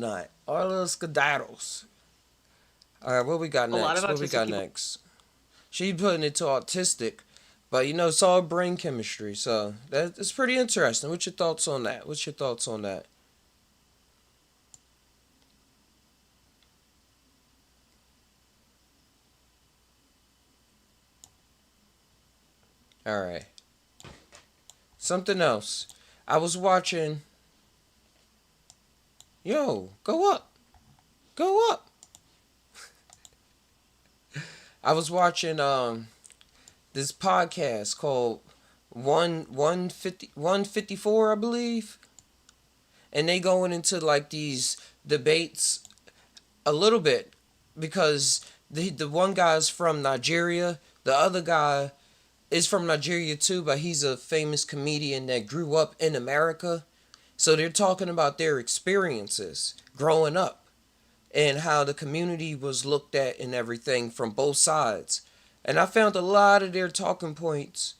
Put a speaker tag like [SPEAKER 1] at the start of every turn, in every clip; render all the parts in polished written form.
[SPEAKER 1] Not all those skedaddles. All right, what we got
[SPEAKER 2] A lot
[SPEAKER 1] next?
[SPEAKER 2] of
[SPEAKER 1] What we
[SPEAKER 2] autistic
[SPEAKER 1] got
[SPEAKER 2] people.
[SPEAKER 1] next? She putting it to autistic, but it's all brain chemistry, so that's pretty interesting. What's your thoughts on that? What's your thoughts on that? All right, something else. I was watching. Yo, go up, go up. I was watching this podcast called 154, I believe, and they going into like these debates a little bit because the one guy's from Nigeria, the other guy is from Nigeria too, but he's a famous comedian that grew up in America. So they're talking about their experiences growing up and how the community was looked at and everything from both sides. And I found a lot of their talking points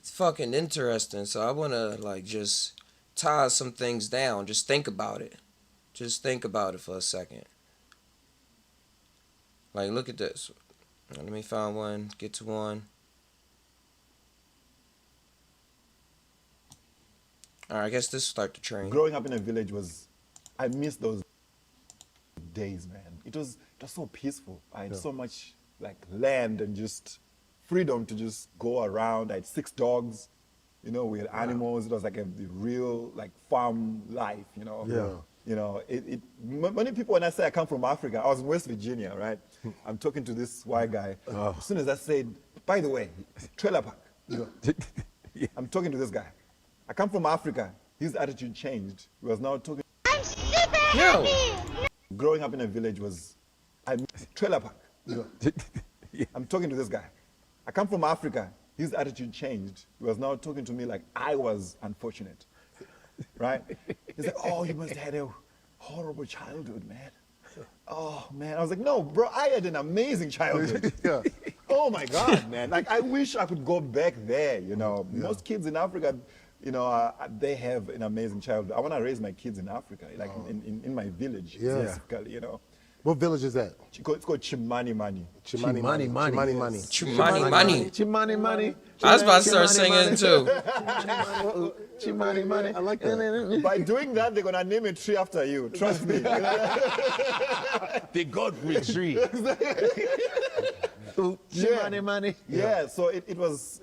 [SPEAKER 1] fucking interesting. So I want to like just tie some things down. Just think about it. Just think about it for a second. Like, look at this. Let me find one. Get to one. All right, I guess this start the train.
[SPEAKER 3] Growing up in a village I miss those days, man. It was so peaceful. I had so much like land and just freedom to just go around. I had 6 dogs, we had animals. It was like a real like farm life,
[SPEAKER 4] Yeah.
[SPEAKER 3] Many people, when I say I come from Africa, I was in West Virginia, right? I'm talking to this white guy. As soon as I said, by the way, trailer park,
[SPEAKER 4] Yeah.
[SPEAKER 3] I'm talking to this guy. I come from Africa. His attitude changed. He was now talking.
[SPEAKER 1] Yo,
[SPEAKER 3] Growing up in a village trailer park.
[SPEAKER 4] Yeah.
[SPEAKER 3] I'm talking to this guy. I come from Africa. His attitude changed. He was now talking to me like I was unfortunate, right? He's like, oh, you must have had a horrible childhood, man. Oh, man. I was like, no, bro, I had an amazing childhood.
[SPEAKER 4] Yeah.
[SPEAKER 3] Oh, my God, man. Like, I wish I could go back there, Most kids in Africa, they have an amazing childhood. I want to raise my kids in Africa, like in my village,
[SPEAKER 4] Yeah.
[SPEAKER 3] specifically,
[SPEAKER 4] What village is that?
[SPEAKER 3] It's called Chimani Mani.
[SPEAKER 4] Chimani
[SPEAKER 2] Mani.
[SPEAKER 4] Chimani Mani.
[SPEAKER 1] Chimani Mani.
[SPEAKER 2] Chimani money.
[SPEAKER 1] I was about to start singing too.
[SPEAKER 2] Chimani money.
[SPEAKER 4] I like that.
[SPEAKER 3] By doing that, they're going to name a tree after you. Trust me.
[SPEAKER 2] The Godfrey tree.
[SPEAKER 3] Yeah.
[SPEAKER 2] Money.
[SPEAKER 3] Yeah, so it was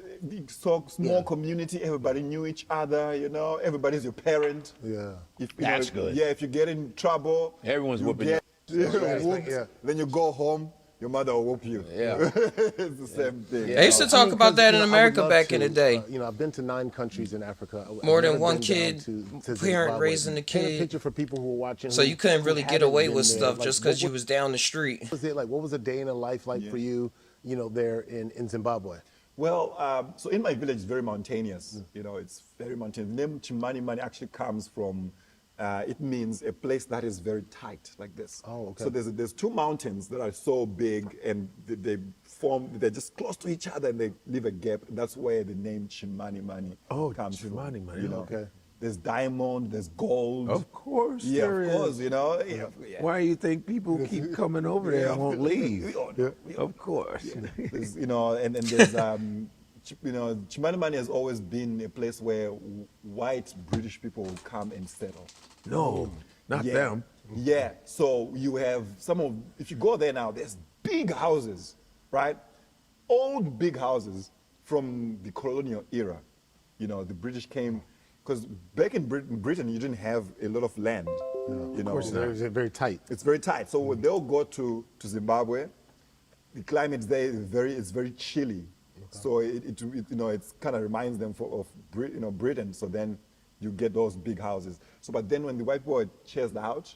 [SPEAKER 3] so small community. Everybody knew each other, Everybody's your parent.
[SPEAKER 4] Yeah.
[SPEAKER 2] That's good.
[SPEAKER 3] Yeah, if you get in trouble,
[SPEAKER 2] Everyone's
[SPEAKER 3] you
[SPEAKER 2] whooping
[SPEAKER 3] get
[SPEAKER 4] right.
[SPEAKER 3] whooped,
[SPEAKER 4] Yeah.
[SPEAKER 3] then you go home, your mother will whoop you.
[SPEAKER 2] Yeah.
[SPEAKER 3] It's the same thing.
[SPEAKER 1] They used to talk about that in America back in the day.
[SPEAKER 4] I've been to 9 countries in Africa.
[SPEAKER 1] More
[SPEAKER 4] I've
[SPEAKER 1] than
[SPEAKER 4] never
[SPEAKER 1] one
[SPEAKER 4] been
[SPEAKER 1] kid,
[SPEAKER 4] down to
[SPEAKER 1] parent
[SPEAKER 4] Zimbabwe.
[SPEAKER 1] raising the
[SPEAKER 4] Paint a
[SPEAKER 1] kid.
[SPEAKER 4] picture for people who are watching.
[SPEAKER 1] So you couldn't really get away with
[SPEAKER 4] haven't been
[SPEAKER 1] stuff
[SPEAKER 4] there.
[SPEAKER 1] just
[SPEAKER 4] Like,
[SPEAKER 1] because you was down the street.
[SPEAKER 4] What was it like? What was a day in a life like for you, there in Zimbabwe?
[SPEAKER 3] Well, so in my village, it's very mountainous. It's very mountainous. The name Chimani Mani actually comes from, it means a place that is very tight, like this.
[SPEAKER 4] Oh, okay.
[SPEAKER 3] So there's 2 mountains that are so big, and they're just close to each other, and they leave a gap. That's where the name Chimani Mani comes from.
[SPEAKER 2] Chimani Mani,
[SPEAKER 4] okay.
[SPEAKER 3] There's diamond, there's gold.
[SPEAKER 2] Of course
[SPEAKER 3] Yeah,
[SPEAKER 2] there
[SPEAKER 3] of course,
[SPEAKER 2] is.
[SPEAKER 3] Yeah.
[SPEAKER 2] Why do you think people keep coming over there and won't leave?
[SPEAKER 3] Yeah.
[SPEAKER 2] Of course.
[SPEAKER 3] There's, and there's, Chimani Mani has always been a place where white British people would come and settle.
[SPEAKER 2] No, not
[SPEAKER 3] Yeah.
[SPEAKER 2] them.
[SPEAKER 3] Yeah, so you have if you go there now, there's big houses, right? Old big houses from the colonial era. The British came, because back in Britain, you didn't have a lot of land.
[SPEAKER 4] Of course, it's very tight.
[SPEAKER 3] It's very tight. So when they'll go to Zimbabwe, the climate there is very chilly. So it kind of reminds them of Britain. So then you get those big houses. So but then when the white boy chased out,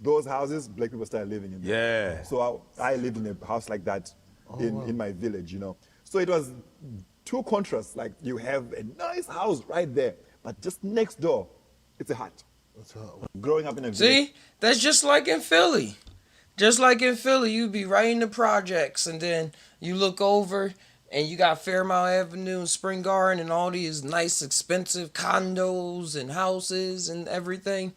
[SPEAKER 3] those houses, black people started living in them.
[SPEAKER 2] Yeah.
[SPEAKER 3] So I lived in a house like that in my village, So it was 2 contrasts. Like you have a nice house right there, but just next door, it's a hut. Growing up in a village.
[SPEAKER 1] See, that's just like in Philly. Just like in Philly, you be right in the projects, and then you look over, and you got Fairmount Avenue and Spring Garden and all these nice, expensive condos and houses and everything.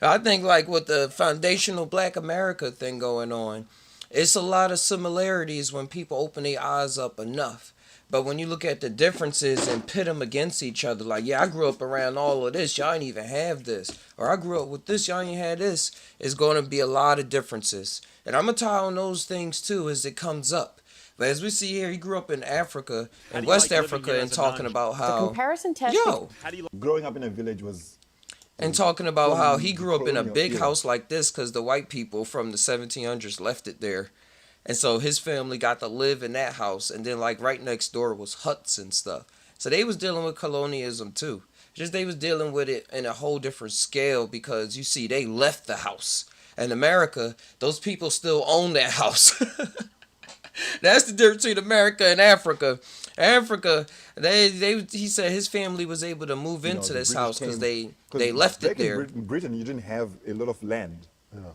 [SPEAKER 1] I think like with the foundational Black America thing going on, it's a lot of similarities when people open their eyes up enough. But when you look at the differences and pit them against each other, like, yeah, I grew up around all of this, y'all ain't even have this. Or I grew up with this, y'all ain't had this. It's going to be a lot of differences. And I'm going to tie on those things too as it comes up. But as we see here, he grew up in Africa, in West Africa, and talking about how,
[SPEAKER 5] comparison test.
[SPEAKER 1] yo,
[SPEAKER 3] Growing up in a village was
[SPEAKER 1] and talking about how he grew up in a
[SPEAKER 3] colonial
[SPEAKER 1] big
[SPEAKER 3] era.
[SPEAKER 1] house like this because the white people from the 1700s left it there. And so his family got to live in that house. And then like right next door was huts and stuff. So they was dealing with colonialism too. Just they was dealing with it in a whole different scale because you see they left the house. In America, those people still own that house. That's the difference between America and Africa. Africa, he said his family was able to move into
[SPEAKER 3] the
[SPEAKER 1] this
[SPEAKER 3] British
[SPEAKER 1] house because
[SPEAKER 3] came-
[SPEAKER 1] they left it
[SPEAKER 3] back in
[SPEAKER 1] there.
[SPEAKER 3] Britain, you didn't have a lot of land.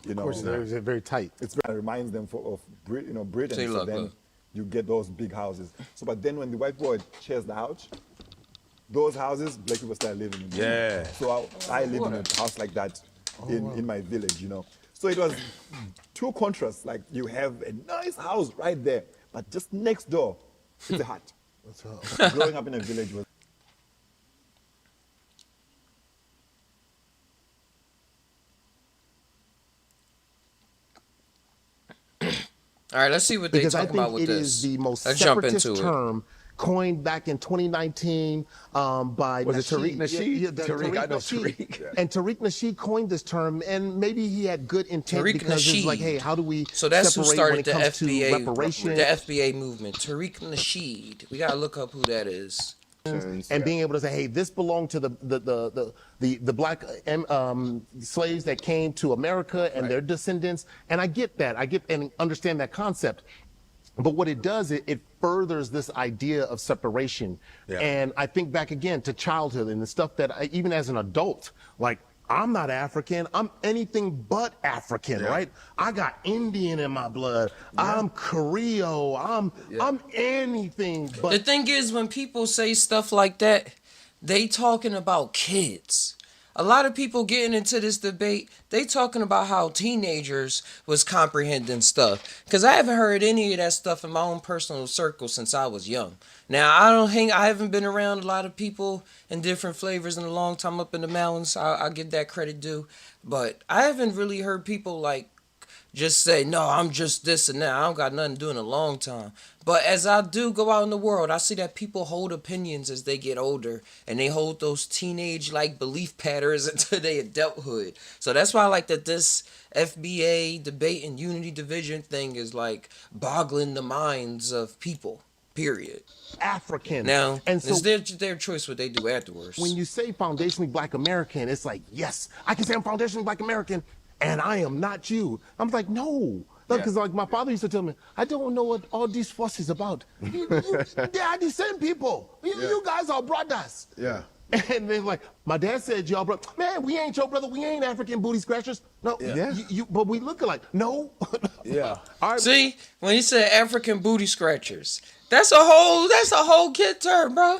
[SPEAKER 4] Of course, they're very tight.
[SPEAKER 3] It reminds them of Britain.
[SPEAKER 1] See,
[SPEAKER 3] So
[SPEAKER 1] look,
[SPEAKER 3] then
[SPEAKER 1] look.
[SPEAKER 3] you get those big houses. So, but then when the white boy shares the house, those houses, black people start living in them.
[SPEAKER 2] Yeah.
[SPEAKER 3] So I lived in a house like that in my village, you know. So it was two contrasts. Like you have a nice house right there, but just next door, it's a hut. Growing up in a village was.
[SPEAKER 1] All right, let's see what they
[SPEAKER 4] Because I
[SPEAKER 1] talk about
[SPEAKER 4] think
[SPEAKER 1] with
[SPEAKER 4] it
[SPEAKER 1] this.
[SPEAKER 4] is the most
[SPEAKER 1] Let's jump
[SPEAKER 4] separatist
[SPEAKER 1] into it.
[SPEAKER 4] term coined back in 2019 by
[SPEAKER 2] Was it Tariq
[SPEAKER 4] Nasheed.
[SPEAKER 2] Nasheed?
[SPEAKER 4] the
[SPEAKER 2] Tariq, I know
[SPEAKER 4] Nasheed.
[SPEAKER 2] Tariq. Yeah.
[SPEAKER 4] And Tariq Nasheed coined this term, and maybe he had good intent
[SPEAKER 1] Tariq
[SPEAKER 4] because it's like,
[SPEAKER 1] Nasheed.
[SPEAKER 4] hey, how do we
[SPEAKER 1] So that's who
[SPEAKER 4] separate when
[SPEAKER 1] started
[SPEAKER 4] it
[SPEAKER 1] the
[SPEAKER 4] comes
[SPEAKER 1] FBA,
[SPEAKER 4] to reparations?
[SPEAKER 1] the FBA movement. Tariq Nasheed. We gotta look up who that is.
[SPEAKER 4] And being able to say, hey, this belonged to the black slaves that came to America and their descendants. And I get that. I get and understand that concept. But what it does, it furthers this idea of separation.
[SPEAKER 2] Yeah.
[SPEAKER 4] And I think back again to childhood and the stuff that even as an adult, like, I'm not African. I'm anything but African, right? I got Indian in my blood. I'm Creole. I'm anything but.
[SPEAKER 1] The thing is, when people say stuff like that, they talking about kids. A lot of people getting into this debate, they talking about how teenagers was comprehending stuff. Because I haven't heard any of that stuff in my own personal circle since I was young. Now, I haven't been around a lot of people in different flavors in a long time up in the mountains. I'll give that credit due. But I haven't really heard people like just say, no, I'm just this and that. I don't got nothing to do in a long time. But as I do go out in the world, I see that people hold opinions as they get older. And they hold those teenage-like belief patterns into their adulthood. So that's why I like that this FBA debate and unity division thing is like boggling the minds of people, period.
[SPEAKER 4] African.
[SPEAKER 1] Now,
[SPEAKER 4] and so
[SPEAKER 1] it's their choice what they do afterwards.
[SPEAKER 4] when you say foundationally Black American, it's like, yes, I can say I'm foundationally Black American, and I am not you. I'm like, no. Because like my father used to tell me, I don't know what all these fuss is about. They are the same people. You guys are brothers.
[SPEAKER 2] Yeah.
[SPEAKER 4] And then like, my dad said, y'all brother, man, we ain't your brother. We ain't African booty scratchers. No, but we look alike. No.
[SPEAKER 2] Yeah.
[SPEAKER 4] All right.
[SPEAKER 1] See, when he said African booty scratchers, that's a whole kid term, bro.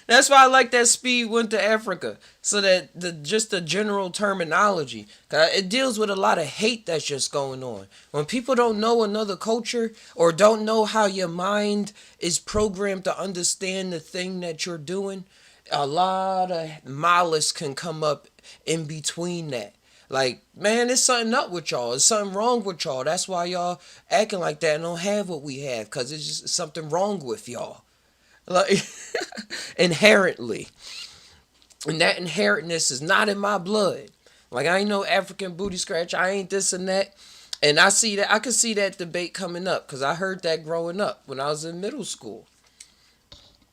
[SPEAKER 1] That's why I like that Speed went to Africa, so that the general terminology, it deals with a lot of hate that's just going on. When people don't know another culture or don't know how your mind is programmed to understand the thing that you're doing, a lot of malice can come up in between that. Like, man, there's something up with y'all. There's something wrong with y'all. That's why y'all acting like that and don't have what we have, because it's just something wrong with y'all. Like, inherently. And that inherentness is not in my blood. Like, I ain't no African booty scratch. I ain't this and that. And I could see that debate coming up, because I heard that growing up when I was in middle school.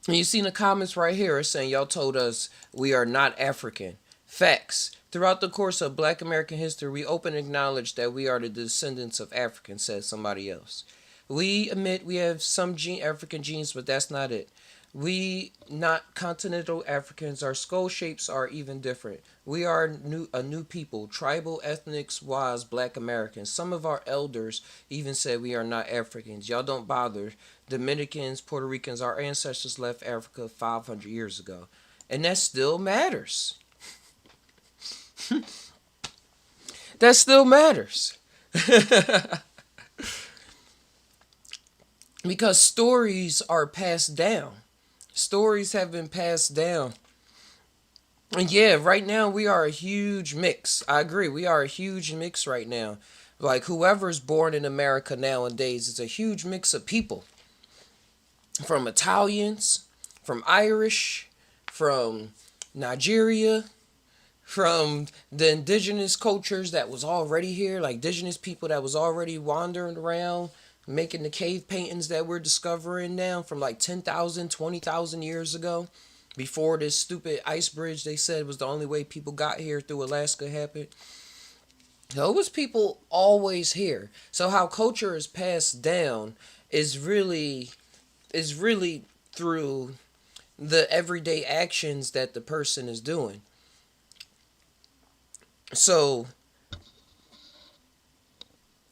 [SPEAKER 1] And you see in the comments right here saying y'all told us we are not African. Facts. Throughout the course of Black American history, we openly acknowledge that we are the descendants of Africans, says somebody else. We admit we have some African genes, but that's not it. We, not continental Africans, our skull shapes are even different. We are a new people, tribal, ethnics-wise Black Americans. Some of our elders even said we are not Africans. Y'all don't bother. Dominicans, Puerto Ricans, our ancestors left Africa 500 years ago. And that still matters. That still matters. Because stories are passed down. Stories have been passed down. And yeah, right now we are a huge mix. I agree. We are a huge mix right now. Like whoever's born in America nowadays is a huge mix of people. From Italians, from Irish, from Nigeria, from the indigenous cultures that was already here, like indigenous people that was already wandering around, making the cave paintings that we're discovering now from like 10,000, 20,000 years ago. Before this stupid ice bridge they said was the only way people got here through Alaska happened. Those people always here. So how culture is passed down is really through the everyday actions that the person is doing. So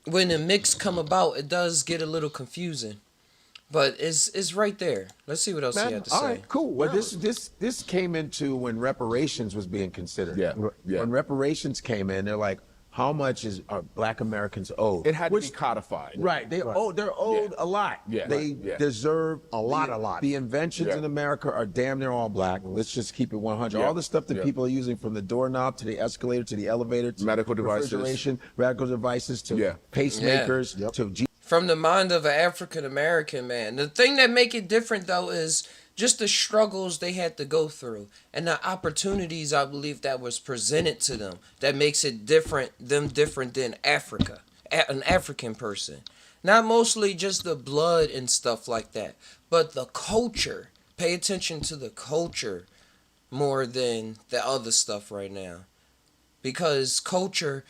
[SPEAKER 1] when the mix come about, it does get a little confusing. But it's right there. Let's see what else he had to say.
[SPEAKER 2] All right, cool. Well, this came into when reparations was being considered.
[SPEAKER 5] Yeah, yeah.
[SPEAKER 2] When reparations came in, they're like, how much are Black Americans owed?
[SPEAKER 5] It had to be codified.
[SPEAKER 2] Right. They're owed a lot.
[SPEAKER 5] Yeah.
[SPEAKER 2] They deserve
[SPEAKER 4] a lot.
[SPEAKER 2] The inventions
[SPEAKER 5] Yeah.
[SPEAKER 2] in America are damn near all Black. Let's just keep it 100.
[SPEAKER 5] Yeah.
[SPEAKER 2] All the stuff that
[SPEAKER 5] Yeah.
[SPEAKER 2] people are using, from the doorknob to the escalator to the elevator to
[SPEAKER 5] Medical devices.
[SPEAKER 2] refrigeration, medical devices to
[SPEAKER 5] Yeah.
[SPEAKER 2] pacemakers
[SPEAKER 1] Yeah.
[SPEAKER 2] to
[SPEAKER 1] From the mind of an African American man. The thing that make it different though is just the struggles they had to go through and the opportunities I believe that was presented to them that makes it different than Africa, an African person. Not mostly just the blood and stuff like that, but the culture. Pay attention to the culture more than the other stuff right now. Because culture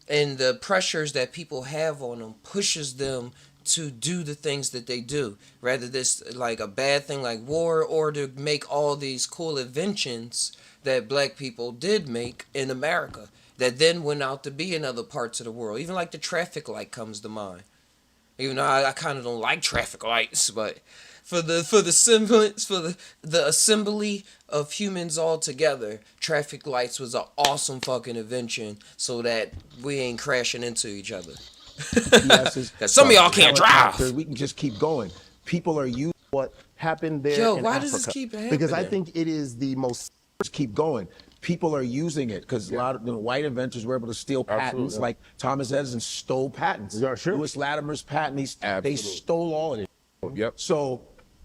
[SPEAKER 1] and the pressures that people have on them pushes them to do the things that they do, rather this like a bad thing like war, or to make all these cool inventions that Black people did make in America that then went out to be in other parts of the world. Even like the traffic light comes to mind. Even though I kind of don't like traffic lights, but for the semblance, for the assembly of humans all together, traffic lights was an awesome fucking invention so that we ain't crashing into each other. Because some of y'all can't drive.
[SPEAKER 2] We can just keep going. People are using
[SPEAKER 4] What happened there
[SPEAKER 1] Yo,
[SPEAKER 4] in
[SPEAKER 1] why
[SPEAKER 4] Africa.
[SPEAKER 1] does this keep happening?
[SPEAKER 4] Because I think it is the most.
[SPEAKER 2] just keep going. People are using it because a lot of white inventors were able to steal patents.
[SPEAKER 5] Absolutely.
[SPEAKER 2] Like Thomas Edison stole patents.
[SPEAKER 4] Yeah, sure.
[SPEAKER 2] Lewis Latimer's patent, they
[SPEAKER 5] Absolutely.
[SPEAKER 2] stole all of it.
[SPEAKER 5] Yep.
[SPEAKER 2] So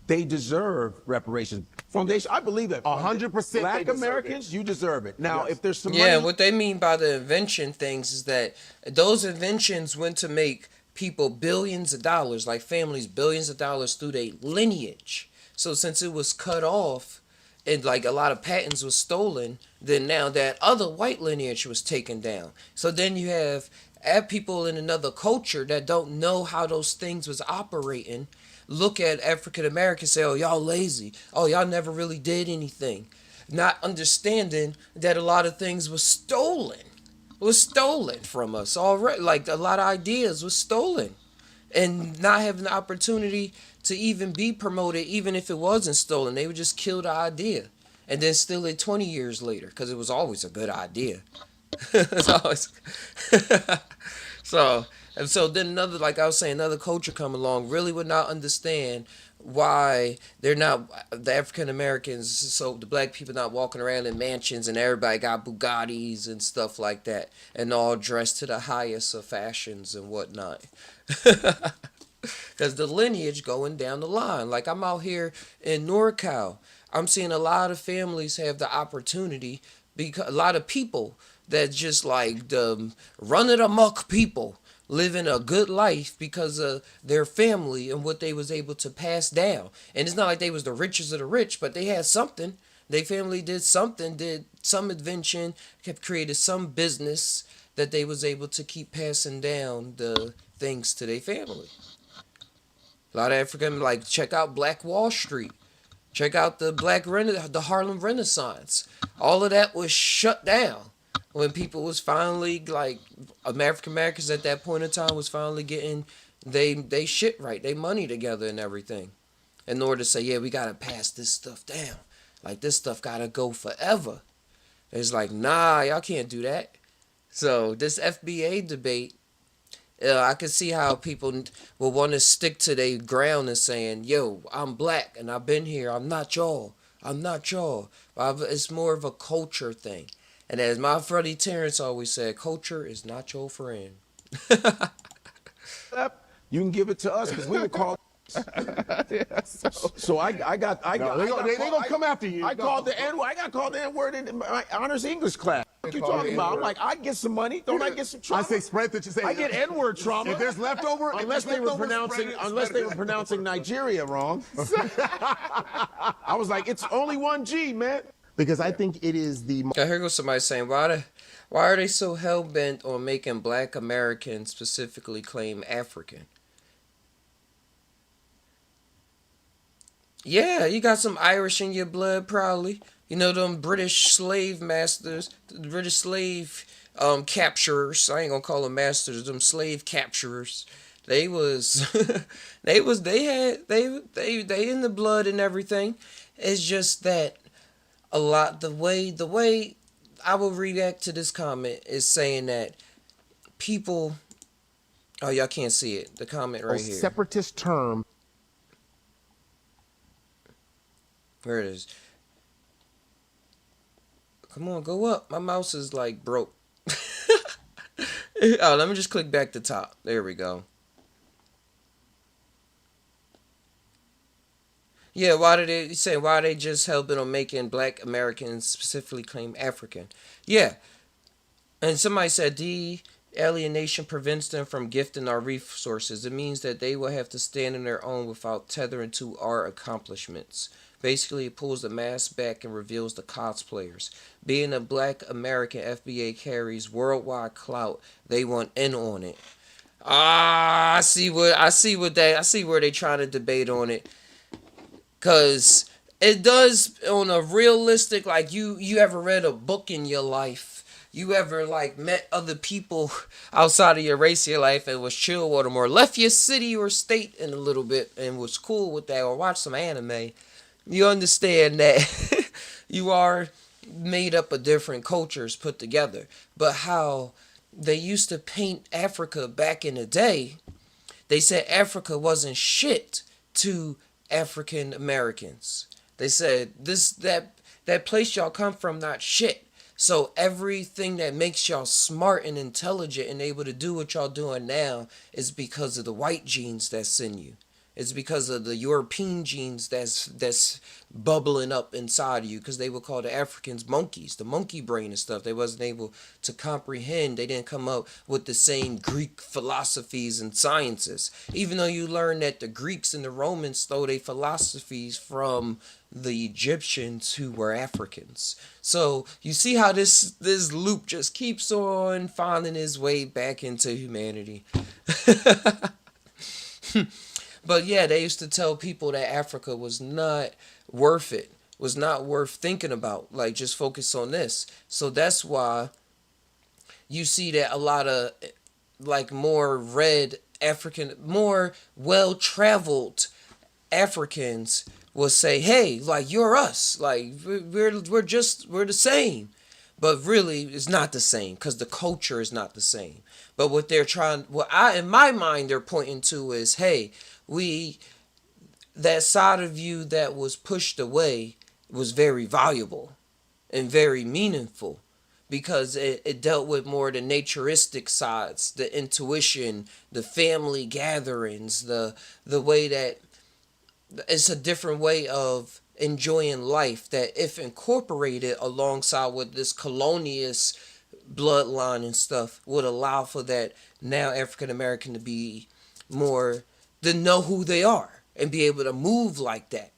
[SPEAKER 2] they deserve reparations. Foundation, I believe that.
[SPEAKER 4] 100% they
[SPEAKER 2] Black
[SPEAKER 4] deserve
[SPEAKER 2] Americans, you deserve it. Now, if there's some
[SPEAKER 1] Yeah,
[SPEAKER 2] money,
[SPEAKER 1] what they mean by the invention things is that those inventions went to make people billions of dollars, like families billions of dollars through their lineage. So since it was cut off and like a lot of patents was stolen, then now that other white lineage was taken down. So then you have people in another culture that don't know how those things was operating look at African Americans, say, oh, y'all lazy. Oh, y'all never really did anything. Not understanding that a lot of things was stolen from us already. Like a lot of ideas was stolen, and not having the opportunity to even be promoted, even if it wasn't stolen. They would just kill the idea and then steal it 20 years later because it was always a good idea. It's always so then another, like I was saying, another culture come along really would not understand why they're not, the African Americans, so the Black people not walking around in mansions and everybody got Bugattis and stuff like that and all dressed to the highest of fashions and whatnot. Because the lineage going down the line. Like I'm out here in NorCal, I'm seeing a lot of families have the opportunity, because a lot of people that just like the running amok people living a good life because of their family and what they was able to pass down. And it's not like they was the richest of the rich, but they had something. Their family did something, did some invention, kept created some business that they was able to keep passing down the things to their family. A lot of African, like, check out Black Wall Street. Check out the Harlem Renaissance. All of that was shut down when people was finally, like, African Americans at that point in time was finally getting they shit right, they money together and everything, in order to say, yeah, we gotta pass this stuff down. Like, this stuff gotta go forever. It's like, nah, y'all can't do that. So this FBA debate, I can see how people will want to stick to their ground and saying, yo, I'm black and I've been here. I'm not y'all. I'm not y'all. It's more of a culture thing. And as my buddy Terrence always said, culture is not your friend.
[SPEAKER 2] You can give it to us because we were called. So I got.
[SPEAKER 4] No, they gonna come after you.
[SPEAKER 2] I called the N word. I got called the N word in my honors English class. What you talking about? I'm like, I get some money. Don't I get some trauma?
[SPEAKER 4] I say spread that you say.
[SPEAKER 2] I get N word trauma.
[SPEAKER 4] If there's leftover,
[SPEAKER 2] unless they were pronouncing Nigeria wrong. I was like, it's only one G, man.
[SPEAKER 4] Because I think it is the.
[SPEAKER 1] Okay, here goes somebody saying, why are they so hell-bent on making Black Americans specifically claim African? Yeah, you got some Irish in your blood, probably. You know, them British slave masters, the British slave capturers. I ain't gonna call them masters, them slave capturers. They was, they in the blood and everything. It's just that a lot, the way I will react to this comment is saying that people, oh, y'all can't see it, the comment right here.
[SPEAKER 4] Separatist term.
[SPEAKER 1] Where it is. Come on, go up. My mouse is like broke. Oh, let me just click back to top. There we go. Yeah, why are they just helping on making Black Americans specifically claim African? Yeah. And somebody said de-alienation prevents them from gifting our resources. It means that they will have to stand on their own without tethering to our accomplishments. Basically, it pulls the mask back and reveals the cosplayers. Being a Black American, FBA carries worldwide clout. They want in on it. I see where they trying to debate on it. Cause it does on a realistic, like you ever read a book in your life? You ever like met other people outside of your race in your life and was chill with them, or left your city or state in a little bit and was cool with that, or watched some anime? You understand that you are made up of different cultures put together. But how they used to paint Africa back in the day, they said Africa wasn't shit to African Americans. They said that place y'all come from not shit. So everything that makes y'all smart and intelligent and able to do what y'all doing now is because of the white genes that's in you. It's because of the European genes that's bubbling up inside of you, because they would call the Africans monkeys, the monkey brain and stuff. They wasn't able to comprehend. They didn't come up with the same Greek philosophies and sciences. Even though you learn that the Greeks and the Romans stole their philosophies from the Egyptians who were Africans. So you see how this loop just keeps on finding its way back into humanity. But yeah, they used to tell people that Africa was not worth it, was not worth thinking about. Like, just focus on this. So that's why you see that a lot of like more well-traveled Africans will say, hey, like, you're us. Like, we're the same. But really, it's not the same, because the culture is not the same. But what in my mind, they're pointing to is, hey, that side of you that was pushed away was very valuable and very meaningful, because it dealt with more the naturistic sides, the intuition, the family gatherings, the way that it's a different way of enjoying life that, if incorporated alongside with this colonialist bloodline and stuff, would allow for that now African American to be more, to know who they are and be able to move like that.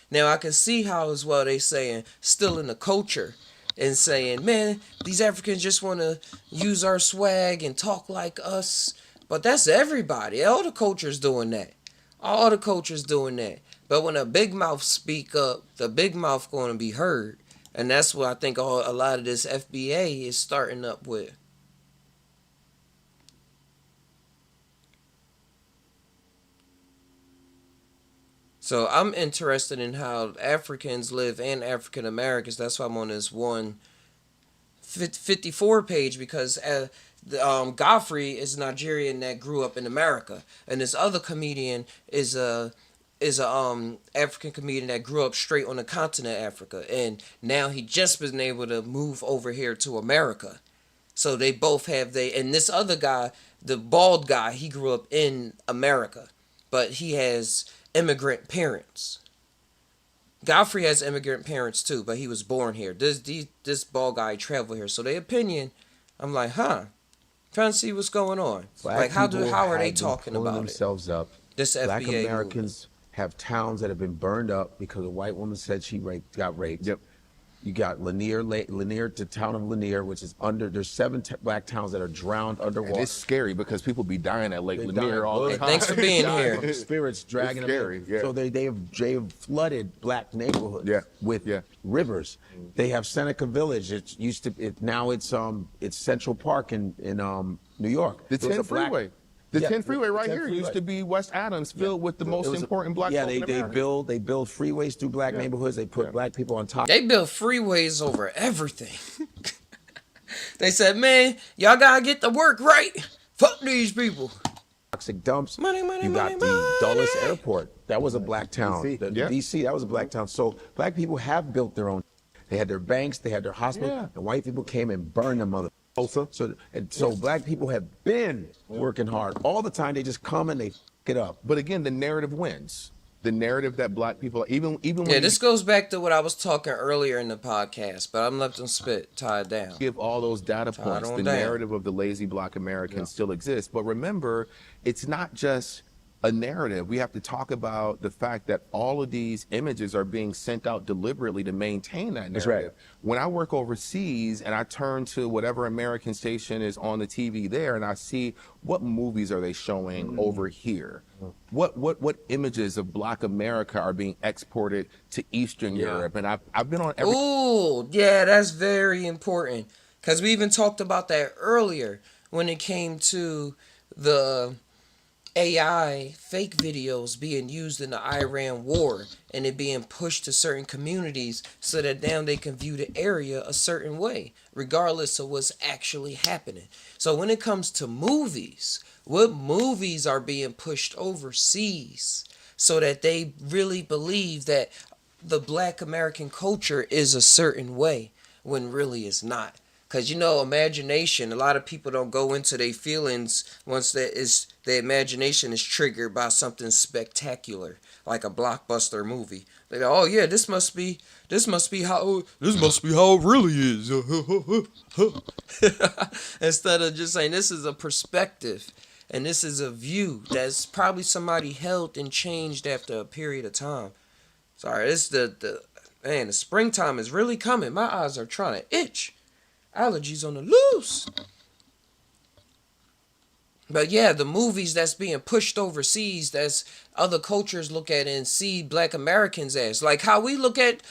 [SPEAKER 1] Now I can see how as well they saying still in the culture and saying, man, these Africans just want to use our swag and talk like us. But that's everybody. All the cultures doing that. All the cultures doing that. But when a big mouth speak up, the big mouth going to be heard. And that's what I think a lot of this FBA is starting up with. So I'm interested in how Africans live and African Americans. That's why I'm on this 154 page, because Godfrey is Nigerian that grew up in America, and this other comedian is a African comedian that grew up straight on the continent of Africa, and now he just been able to move over here to America. So they both have and this other guy, the bald guy, he grew up in America, but he has immigrant parents. Godfrey has immigrant parents too, but he was born here. This bald guy traveled here. So their opinion, I'm like, trying to see what's going on.
[SPEAKER 5] Black
[SPEAKER 1] like
[SPEAKER 5] people
[SPEAKER 1] how are they
[SPEAKER 5] have been
[SPEAKER 1] talking
[SPEAKER 5] pulling
[SPEAKER 1] about
[SPEAKER 5] themselves up.
[SPEAKER 1] This
[SPEAKER 5] Black
[SPEAKER 1] FBA
[SPEAKER 5] Americans have towns that have been burned up because a white woman said she got raped.
[SPEAKER 2] Yep.
[SPEAKER 5] You got Lanier, the town of Lanier, which is there's 7 black towns that are drowned underwater.
[SPEAKER 6] And it's scary because people be dying at Lake
[SPEAKER 5] They
[SPEAKER 6] Lanier
[SPEAKER 5] die
[SPEAKER 6] all the
[SPEAKER 5] blood.
[SPEAKER 6] time.
[SPEAKER 1] Thanks for being here.
[SPEAKER 5] Spirits dragging
[SPEAKER 6] scary,
[SPEAKER 5] them in.
[SPEAKER 6] yeah.
[SPEAKER 5] So they have flooded black neighborhoods with rivers. They have Seneca Village. It used to now it's Central Park in New York.
[SPEAKER 6] The 10 freeway. The 10 freeway right
[SPEAKER 5] 10
[SPEAKER 6] here
[SPEAKER 5] freeway.
[SPEAKER 6] used to be West Adams, filled with the most important black folk in America.
[SPEAKER 5] they build freeways through black neighborhoods. They put black people on top.
[SPEAKER 1] They built freeways over everything. They said, man, y'all gotta get the work right. Fuck these people.
[SPEAKER 5] Toxic dumps.
[SPEAKER 1] Money,
[SPEAKER 5] you got
[SPEAKER 1] money,
[SPEAKER 5] the
[SPEAKER 1] money.
[SPEAKER 5] Dulles Airport. That was a black town.
[SPEAKER 6] DC.
[SPEAKER 5] The
[SPEAKER 6] Yeah.
[SPEAKER 5] DC, that was a black town. So black people have built their own. They had their banks, they had their hospitals, and white people came and burned them mother. So black people have been working hard all the time. They just come and they f it up.
[SPEAKER 6] But again, the narrative wins. The narrative that black people, even when
[SPEAKER 1] This goes back to what I was talking earlier in the podcast, but I'm letting them spit, tie it down.
[SPEAKER 6] give all those data points,
[SPEAKER 1] on
[SPEAKER 6] the
[SPEAKER 1] down.
[SPEAKER 6] narrative of the lazy black American still exists. But remember, it's not just a narrative. We have to talk about the fact that all of these images are being sent out deliberately to maintain that narrative.
[SPEAKER 5] That's right.
[SPEAKER 6] When I work overseas and I turn to whatever American station is on the TV there and I see what movies are they showing over here? What images of black America are being exported to Eastern Europe? And I've been on every
[SPEAKER 1] Ooh, yeah, that's very important. Because we even talked about that earlier when it came to the AI fake videos being used in the Iran war and it being pushed to certain communities so that now they can view the area a certain way, regardless of what's actually happening. So when it comes to movies, what movies are being pushed overseas so that they really believe that the black American culture is a certain way when really it's not? Because, imagination, a lot of people don't go into their feelings once their imagination is triggered by something spectacular, like a blockbuster movie. They go, oh yeah, this must be how it really is. Instead of just saying this is a perspective and this is a view that's probably somebody held and changed after a period of time. Sorry, it's the springtime is really coming. My eyes are trying to itch. Allergies on the loose. But yeah, the movies that's being pushed overseas, that's other cultures look at and see black Americans as. Like how we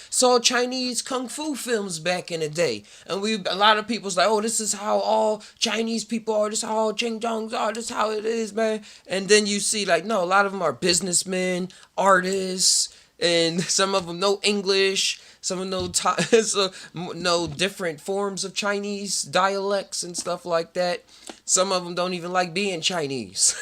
[SPEAKER 1] saw Chinese kung fu films back in the day. And a lot of people's like, oh, this is how all Chinese people are, this is how all Xinjiangs are, this is how it is, man. And then you see like, no, a lot of them are businessmen, artists, and some of them know English. Some of them know different forms of Chinese dialects and stuff like that. Some of them don't even like being Chinese.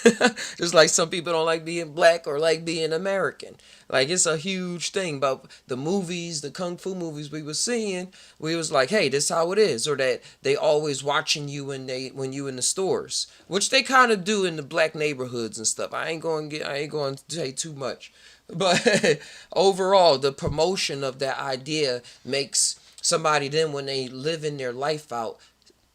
[SPEAKER 1] Just like some people don't like being black or like being American. Like it's a huge thing. But the movies, the kung fu movies we was seeing, we was like, hey, this is how it is. Or that they always watching you when you in the stores, which they kind of do in the black neighborhoods and stuff. I ain't going to say too much. But overall, the promotion of that idea makes somebody then when they live in their life out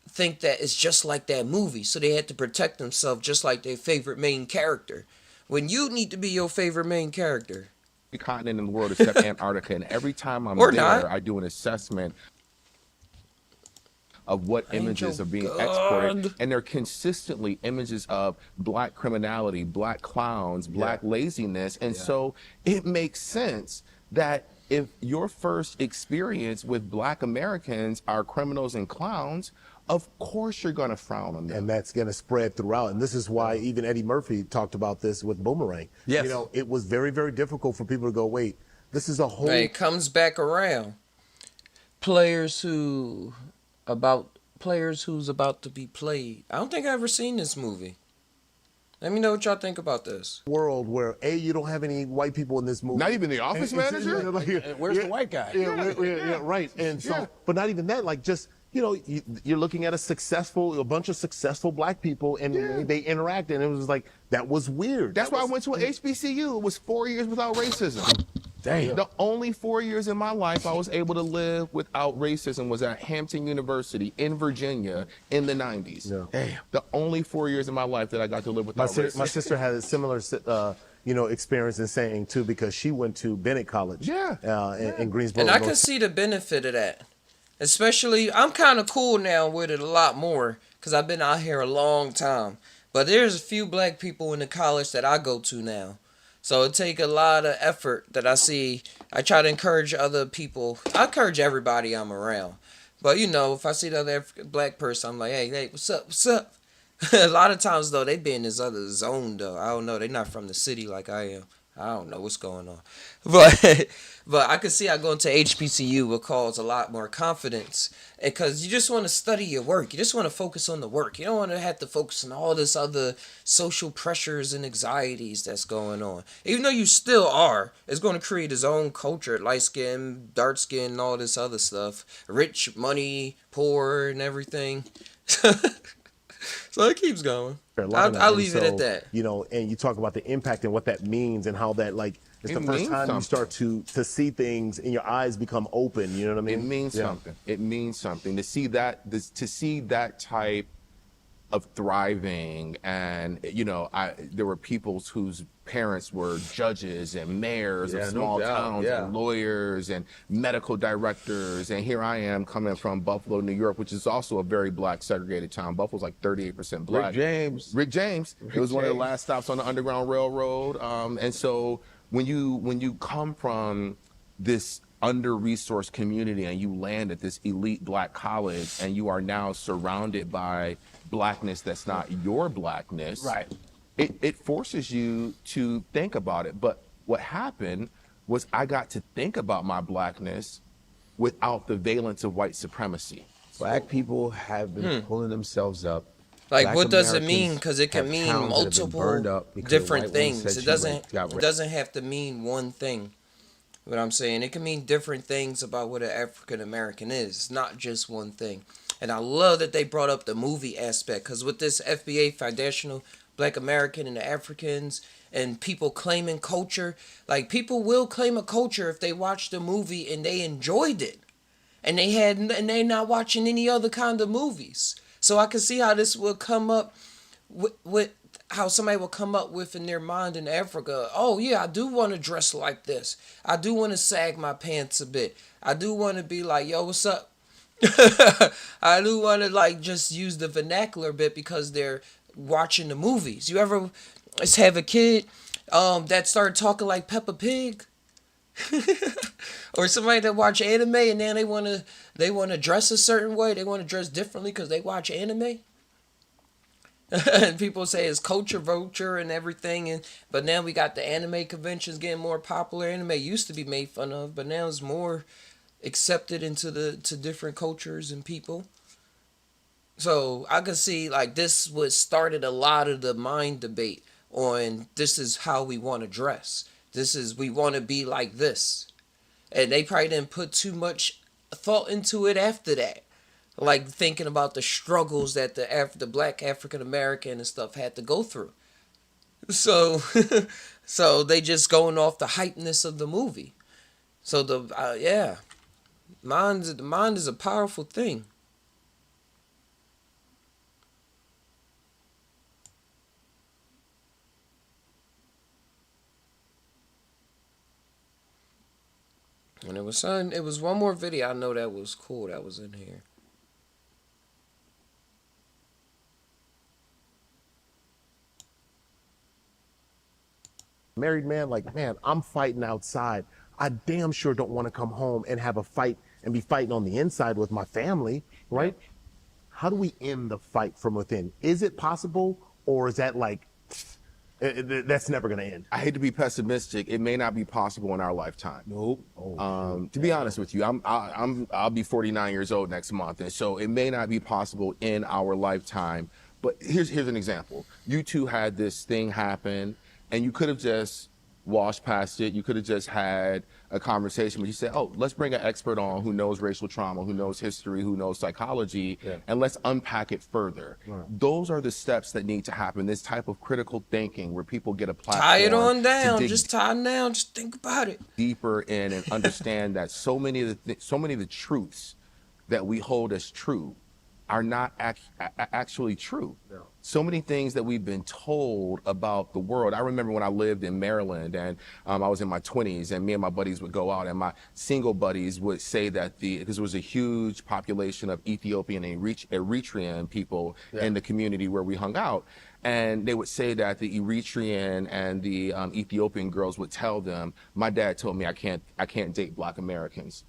[SPEAKER 1] think that it's just like that movie. So they had to protect themselves just like their favorite main character. When you need to be your favorite main character.
[SPEAKER 6] every continent in the world except Antarctica, and every time I'm
[SPEAKER 1] Or
[SPEAKER 6] there,
[SPEAKER 1] not.
[SPEAKER 6] I do an assessment of what images
[SPEAKER 1] Angel
[SPEAKER 6] are being
[SPEAKER 1] God.
[SPEAKER 6] exported, and they're consistently images of black criminality, black clowns, black laziness, and so it makes sense that if your first experience with Black Americans are criminals and clowns, of course you're going to frown on them.
[SPEAKER 4] And that's going to spread throughout. And this is why even Eddie Murphy talked about this with Boomerang.
[SPEAKER 5] Yes.
[SPEAKER 4] You know, it was very, very difficult for people to go, wait, this is a whole...
[SPEAKER 1] It comes back around. Players who's about to be played. I don't think I've ever seen this movie. Let me know what y'all think about this.
[SPEAKER 4] World where you don't have any white people in this movie.
[SPEAKER 6] Not even the office manager?
[SPEAKER 5] And where's the white guy?
[SPEAKER 4] Yeah, right. And so, but not even that, like just, you know, you're looking at a bunch of successful Black people, and they interact, and it was like, that was weird.
[SPEAKER 6] That's why I went to an HBCU. It was 4 years without racism.
[SPEAKER 5] Damn.
[SPEAKER 6] The only 4 years in my life I was able to live without racism was at Hampton University in Virginia in the 90s.
[SPEAKER 4] Yeah.
[SPEAKER 6] Damn. The only 4 years in my life that I got to live without racism.
[SPEAKER 4] My sister had a similar, experience in saying too, because she went to Bennett College. In Greensboro.
[SPEAKER 1] And I can see the benefit of that. Especially, I'm kind of cool now with it a lot more because I've been out here a long time. But there's a few Black people in the college that I go to now. So it take a lot of effort that I see. I try to encourage other people. I encourage everybody I'm around. But, you know, if I see the other Black person, I'm like, hey, what's up, what's up? A lot of times, though, they be in this other zone, though. I don't know. They not from the city like I am. I don't know what's going on. But I can see I going to HBCU will cause a lot more confidence. Because you just want to study your work. You just want to focus on the work. You don't want to have to focus on all this other social pressures and anxieties that's going on. Even though you still are, it's going to create its own culture. Light skin, dark skin, and all this other stuff. Rich, money, poor, and everything. So it keeps going. I'll leave it at that.
[SPEAKER 4] You know, and you talk about the impact and what that means and how that, like, it's the first time you start to see things and your eyes become open. You know what I mean?
[SPEAKER 6] It means something. It means something to see that type of thriving. And you know, there were people whose parents were judges and mayors of small towns and lawyers and medical directors, and here I am coming from Buffalo, New York, which is also a very Black segregated town. Buffalo's like 38% Black. Rick James. It was one of the last stops on the Underground Railroad. And so when you come from this under-resourced community and you land at this elite Black college and you are now surrounded by Blackness that's not your Blackness,
[SPEAKER 5] Right.
[SPEAKER 6] It forces you to think about it. But what happened was I got to think about my Blackness without the valence of white supremacy.
[SPEAKER 5] Black people have been pulling themselves up.
[SPEAKER 1] Like,
[SPEAKER 5] Black
[SPEAKER 1] what does it
[SPEAKER 5] Americans
[SPEAKER 1] mean? Because it can
[SPEAKER 5] have
[SPEAKER 1] mean
[SPEAKER 5] towns that have been burned
[SPEAKER 1] multiple
[SPEAKER 5] up because
[SPEAKER 1] different
[SPEAKER 5] the white woman
[SPEAKER 1] things.
[SPEAKER 5] said
[SPEAKER 1] It
[SPEAKER 5] she got raped.
[SPEAKER 1] doesn't have to mean one thing. What I'm saying, it can mean different things about what an African American is. It's not just one thing. And I love that they brought up the movie aspect, because with this FBA foundational Black American and the Africans and people claiming culture, like, people will claim a culture if they watch the movie and they enjoyed it. And they're not watching any other kind of movies. So I can see how this will come up with how somebody will come up with in their mind in Africa. Oh yeah, I do want to dress like this. I do want to sag my pants a bit. I do want to be like, yo, what's up? I do want to, like, just use the vernacular a bit because they're watching the movies. You ever have a kid that started talking like Peppa Pig? Or somebody that watch anime and then they want to dress a certain way. They want to dress differently because they watch anime. And people say it's culture vulture and everything, but now we got the anime conventions getting more popular. Anime used to be made fun of, but now it's more accepted into to different cultures and people. So I can see, like, this was started a lot of the mind debate on this is how we want to dress. We want to be like this. And they probably didn't put too much thought into it after that. Like, thinking about the struggles that the Black African American and stuff had to go through. So, so they just going off the hypeness of the movie. So the mind is a powerful thing. And it was one more video I know that was cool that was in here.
[SPEAKER 4] Married man, like, man, I'm fighting outside. I damn sure don't want to come home and have a fight and be fighting on the inside with my family, right? How do we end the fight from within? Is it possible, or is that like, that's never going to end?
[SPEAKER 6] I hate to be pessimistic. It may not be possible in our lifetime.
[SPEAKER 4] Nope.
[SPEAKER 6] To be honest with you, I'll be 49 years old next month, and so it may not be possible in our lifetime. But here's an example. You two had this thing happen, and you could have just washed past it. You could have just had a conversation, but you said, oh, let's bring an expert on who knows racial trauma, who knows history, who knows psychology, and let's unpack it further. Those are the steps that need to happen, this type of critical thinking where people get a platform.
[SPEAKER 1] Tie it on down. Just tie it down. Just think about it.
[SPEAKER 6] Deeper in and understand that so many of the truths that we hold as true are not actually true. No. So many things that we've been told about the world. I remember when I lived in Maryland and I was in my 20s, and me and my buddies would go out, and my single buddies would say that because there was a huge population of Ethiopian and Eritrean people in the community where we hung out. And they would say that the Eritrean and the Ethiopian girls would tell them, my dad told me I can't date Black Americans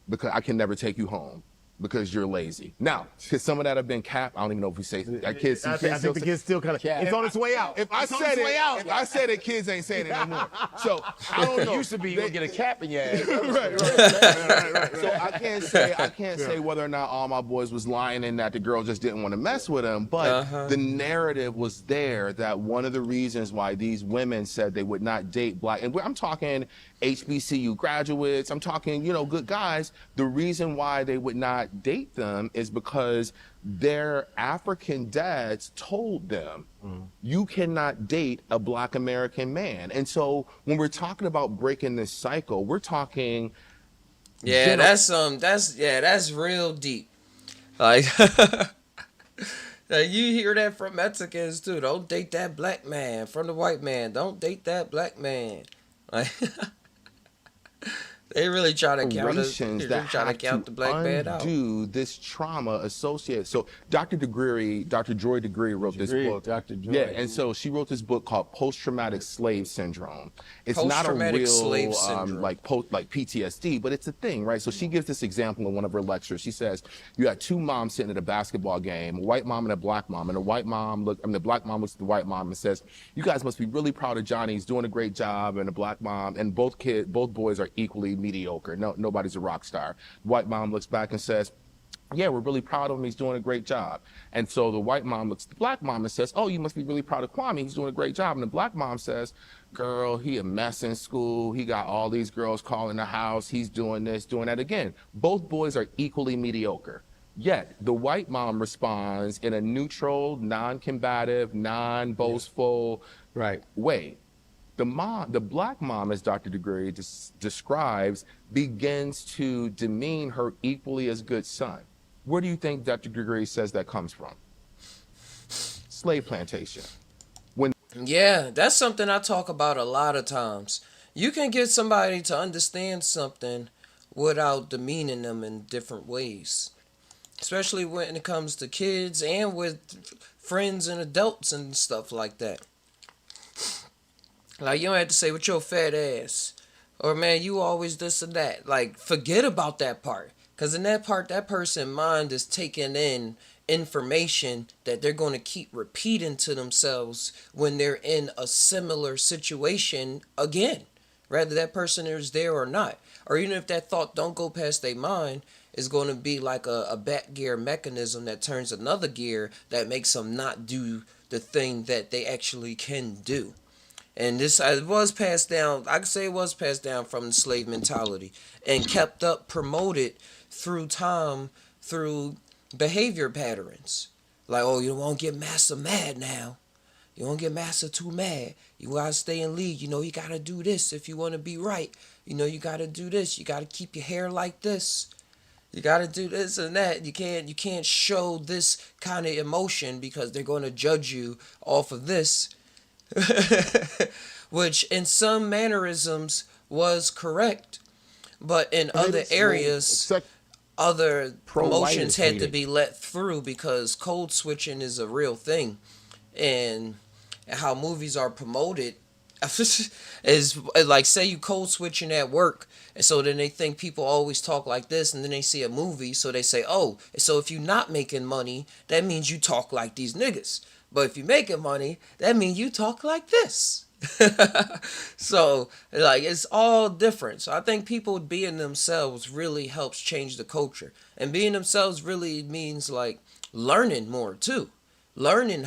[SPEAKER 6] because I can never take you home because you're lazy. Now, could some of that have been capped? I don't even know if we say that. Kids,
[SPEAKER 4] I think the kid's still kind of, it's on its way out.
[SPEAKER 6] If I said it, kids ain't saying it no more. So I don't know.
[SPEAKER 5] It used to be you get a cap in your ass.
[SPEAKER 6] right. So I can't say whether or not all my boys was lying and that the girl just didn't want to mess with him. But the narrative was there that one of the reasons why these women said they would not date Black, and I'm talking HBCU graduates, I'm talking, good guys. The reason why they would not date them is because their African dads told them, you cannot date a Black American man. And so when we're talking about breaking this cycle, we're talking.
[SPEAKER 1] Yeah, that's real deep. Like, you hear that from Mexicans too. Don't date that Black man. From the white man, don't date that Black man. Like, they really try to count the Black man out.
[SPEAKER 6] Undo this trauma associated. So Dr. Joy Degree wrote this book.
[SPEAKER 5] Dr. Joy.
[SPEAKER 6] Yeah, and so she wrote this book called Post-Traumatic Slave Syndrome. It's not a
[SPEAKER 1] Post-traumatic slave
[SPEAKER 6] real
[SPEAKER 1] syndrome.
[SPEAKER 6] like PTSD, but it's a thing, right? So she gives this example in one of her lectures. She says, you got two moms sitting at a basketball game, a white mom and a Black mom, and the Black mom looks at the white mom and says, you guys must be really proud of Johnny. He's doing a great job. And the Black mom, and both boys are equally mediocre. Nobody's a rock star. White mom looks back and says, yeah, we're really proud of him. He's doing a great job. And so the white mom looks at the Black mom and says, oh, you must be really proud of Kwame. He's doing a great job. And the Black mom says, girl, he a mess in school. He got all these girls calling the house. He's doing this, doing that. Again, both boys are equally mediocre. Yet the white mom responds in a neutral, non-combative, non-boastful way. The Black mom, as Dr. Degree describes, begins to demean her equally as good son. Where do you think Dr. Degree says that comes from? Slave plantation.
[SPEAKER 1] Yeah, that's something I talk about a lot of times. You can get somebody to understand something without demeaning them in different ways. Especially when it comes to kids and with friends and adults and stuff like that. Like, you don't have to say, with your fat ass. Or, man, you always this and that. Like, forget about that part. Because in that part, that person's mind is taking in information that they're going to keep repeating to themselves when they're in a similar situation again. Whether that person is there or not. Or even if that thought don't go past their mind, it's going to be like a back gear mechanism that turns another gear that makes them not do the thing that they actually can do. And this it was passed down, I could say it was passed down from the slave mentality and kept up, promoted through time, through behavior patterns. Like, oh, you won't get massa mad now. You won't get massa too mad. You gotta stay in league. You gotta do this if you want to be right. You gotta do this. You gotta keep your hair like this. You gotta do this and that. You can't show this kind of emotion because they're going to judge you off of this. Which in some mannerisms was correct, but in other areas, other promotions had to be let through because code switching is a real thing, and how movies are promoted is like, say you code switching at work, and so then they think people always talk like this, and then they see a movie, so they say, oh, so if you're not making money, that means you talk like these niggas. But if you're making money, that means you talk like this. So like, it's all different. So I think people being themselves really helps change the culture, and being themselves really means like learning more too, learning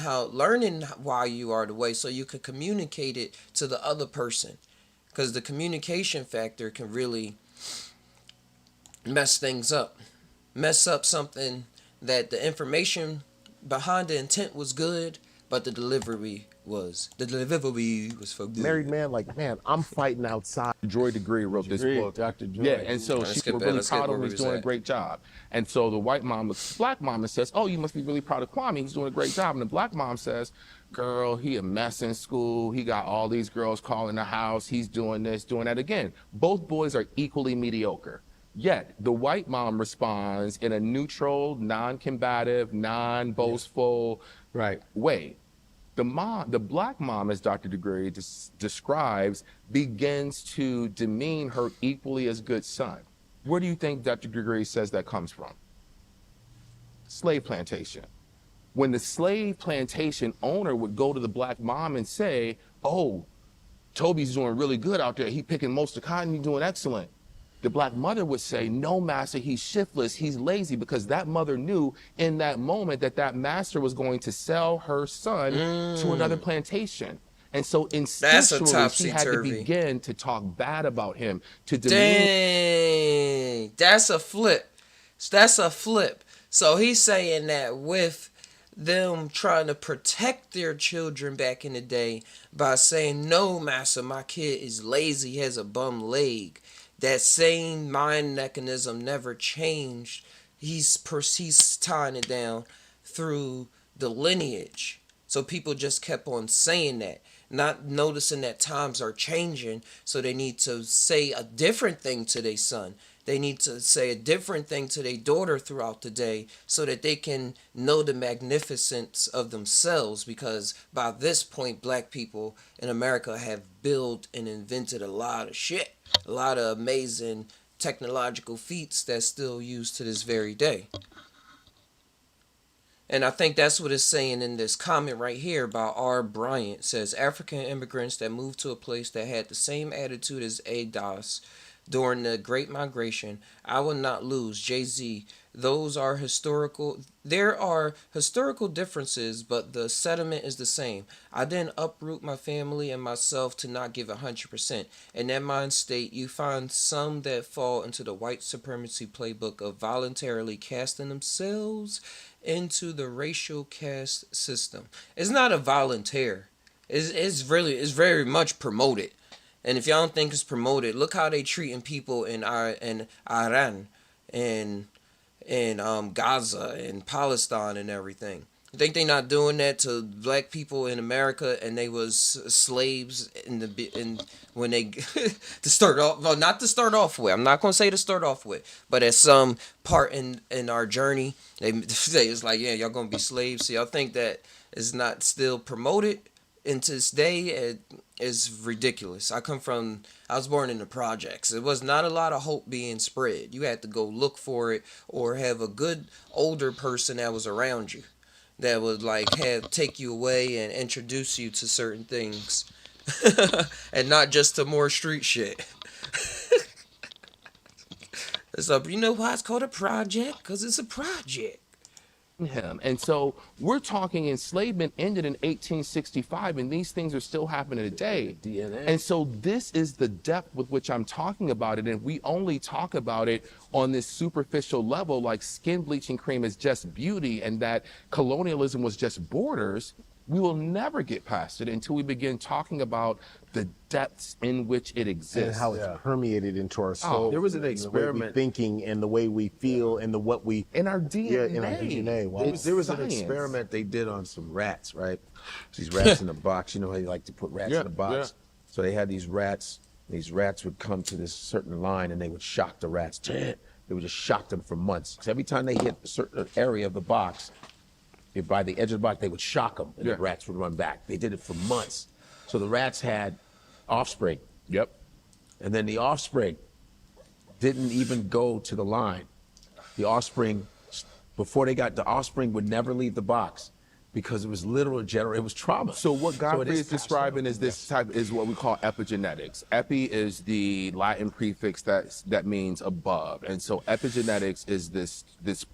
[SPEAKER 1] why you are the way, so you can communicate it to the other person, because the communication factor can really mess up something that the information behind the intent was good, but the delivery was for good.
[SPEAKER 4] Married man, like, man, I'm fighting outside.
[SPEAKER 6] Joy Degree wrote this book.
[SPEAKER 2] Dr. Joy.
[SPEAKER 6] Yeah, and so
[SPEAKER 1] Let's
[SPEAKER 6] she's
[SPEAKER 1] get
[SPEAKER 6] really
[SPEAKER 1] let's get
[SPEAKER 6] proud of
[SPEAKER 1] where
[SPEAKER 6] him.
[SPEAKER 1] we
[SPEAKER 6] He's
[SPEAKER 1] was
[SPEAKER 6] doing a
[SPEAKER 1] at.
[SPEAKER 6] great job. And so the white mom, the black mama says, oh, you must be really proud of Kwame. He's doing a great job. And the black mom says, girl, he a mess in school. He got all these girls calling the house. He's doing this, doing that. Again, both boys are equally mediocre. Yet the white mom responds in a neutral, non-combative, non-boastful way. The black mom, as Dr. Degree describes, begins to demean her equally as good son. Where do you think Dr. Degree says that comes from? Slave plantation. When the slave plantation owner would go to the black mom and say, oh, Toby's doing really good out there. He picking most of the cotton, he's doing excellent. The black mother would say, no, master, he's shiftless, he's lazy, because that mother knew in that moment that that master was going to sell her son to another plantation. And so instinctually, she had to begin to talk bad about him, to demean.
[SPEAKER 1] Dang, that's a flip. So he's saying that with them trying to protect their children back in the day by saying, no, master, my kid is lazy, he has a bum leg. That same mind mechanism never changed. He's tying it down through the lineage. So people just kept on saying that, not noticing that times are changing. So they need to say a different thing to their son. They need to say a different thing to their daughter throughout the day, so that they can know the magnificence of themselves. Because by this point, black people in America have built and invented a lot of shit. A lot of amazing technological feats that's still used to this very day. And I think that's what it's saying in this comment right here by R. Bryant. It says, African immigrants that moved to a place that had the same attitude as ADOS during the Great Migration, I will not lose. Jay-Z, there are historical differences, but the sentiment is the same. I didn't uproot my family and myself to not give 100%. In that mind state, you find some that fall into the white supremacy playbook of voluntarily casting themselves into the racial caste system. It's not a volunteer. It's very much promoted. And if y'all don't think it's promoted, look how they treating people in Iran and Gaza and Palestine and everything. You think they not doing that to black people in America, and they was slaves when they to start off? Well, not to start off with. I'm not gonna say to start off with, but at some part in our journey, they it's like, yeah, y'all gonna be slaves. So y'all think that is not still promoted into this day? It is ridiculous. I was born in the projects. It was not a lot of hope being spread. You had to go look for it, or have a good older person that was around you that would like take you away and introduce you to certain things. And not just to more street shit. It's up. You know why it's called a project? Because it's a project.
[SPEAKER 6] Him. And so we're talking enslavement ended in 1865, and these things are still happening today. DNA. And so this is the depth with which I'm talking about it, and we only talk about it on this superficial level, like skin bleaching cream is just beauty and that colonialism was just borders. We will never get past it until we begin talking about the depths in which it exists.
[SPEAKER 4] And how it's permeated into our soul.
[SPEAKER 5] There was an experiment.
[SPEAKER 4] Thinking and the way we feel and what we...
[SPEAKER 6] In our DNA.
[SPEAKER 4] Yeah, in our DNA. Wow.
[SPEAKER 5] There was an experiment they did on some rats, right? These rats in a box. You know how you like to put rats in a box? Yeah. So they had these rats. These rats would come to this certain line, and they would shock the rats. They would just shock them for months. Because every time they hit a certain area of the box, by the edge of the box, they would shock them, and the rats would run back. They did it for months. So the rats had offspring.
[SPEAKER 6] Yep.
[SPEAKER 5] And then the offspring didn't even go to the line. The offspring, before they got, the offspring would never leave the box because it was literal it was trauma.
[SPEAKER 6] So what Godfrey
[SPEAKER 5] it
[SPEAKER 6] is describing is this type is what we call epigenetics. Epi is the Latin prefix that means above, and so epigenetics is this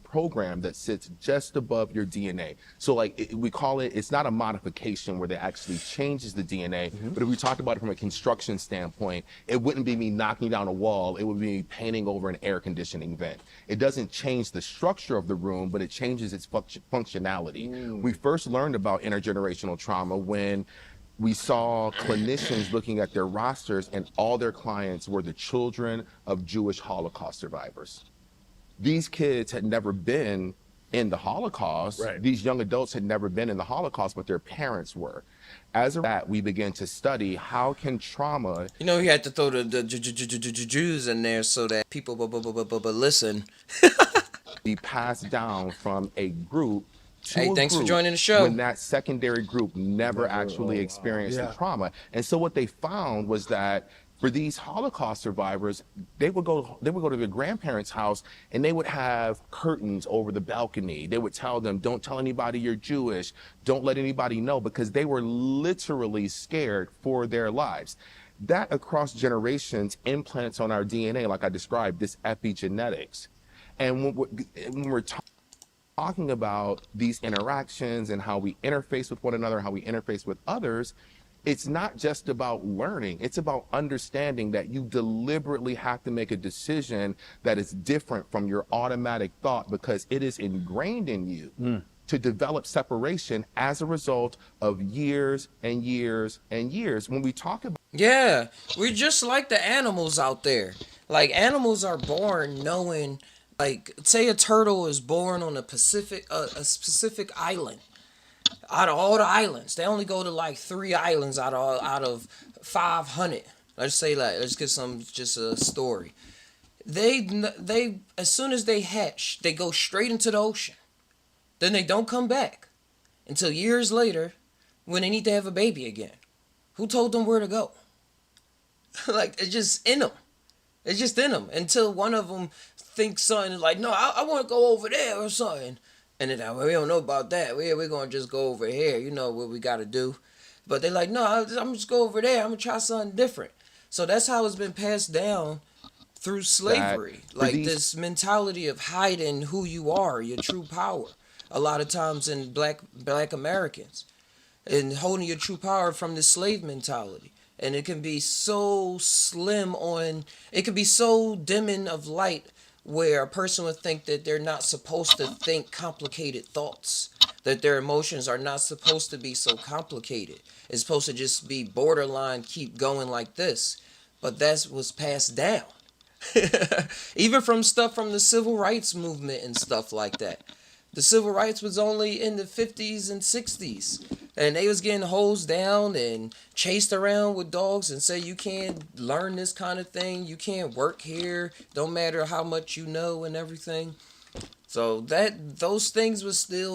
[SPEAKER 6] program that sits just above your DNA. So like we call it, it's not a modification where they actually changes the DNA, but if we talked about it from a construction standpoint, it wouldn't be me knocking down a wall, it would be me painting over an air conditioning vent. It doesn't change the structure of the room, but it changes its functionality. We first learned about intergenerational trauma when we saw clinicians looking at their rosters and all their clients were the children of Jewish Holocaust survivors. These kids had never been in the Holocaust.
[SPEAKER 5] Right.
[SPEAKER 6] These young adults had never been in the Holocaust, but their parents were. As a that, we began to study how can trauma.
[SPEAKER 1] You know, he had to throw the Jews in there so that people listen.
[SPEAKER 6] Be passed down from a group to
[SPEAKER 1] Hey,
[SPEAKER 6] a
[SPEAKER 1] thanks for
[SPEAKER 6] group
[SPEAKER 1] joining the show.
[SPEAKER 6] when that secondary group never actually experienced the trauma. And so what they found was that for these Holocaust survivors, they would go to their grandparents' house and they would have curtains over the balcony. They would tell them, don't tell anybody you're Jewish, don't let anybody know, because they were literally scared for their lives. That across generations implants on our DNA, like I described, this epigenetics. And when we're talking about these interactions and how we interface with one another, how we interface with others, it's not just about learning. It's about understanding that you deliberately have to make a decision that is different from your automatic thought because it is ingrained in you to develop separation as a result of years and years and years. When we talk about
[SPEAKER 1] Yeah, we're just like the animals out there. Like, animals are born knowing, like, say a turtle is born on a specific island. Out of all the islands, they only go to like 3 islands out of 500. Let's say that. Let's get just a story. They as soon as they hatch, they go straight into the ocean. Then they don't come back until years later when they need to have a baby again. Who told them where to go? Like, it's just in them. It's just in them until one of them thinks something like, no, I want to go over there or something. And then, well, we don't know about that. We're going to just go over here. You know what we got to do. But they're like, no, I'm just go over there. I'm going to try something different. So that's how it's been passed down through slavery. Like this mentality of hiding who you are, your true power. A lot of times in Black Americans. And holding your true power from the slave mentality. And it can be so it can be so dimming of light where a person would think that they're not supposed to think complicated thoughts, that their emotions are not supposed to be so complicated. It's supposed to just be borderline, keep going like this. But that's what's passed down. Even from stuff from the civil rights movement and stuff like that. The civil rights was only in the 50s and 60s. And they was getting hosed down and chased around with dogs and say you can't learn this kind of thing. You can't work here. Don't matter how much you know and everything. So those things was still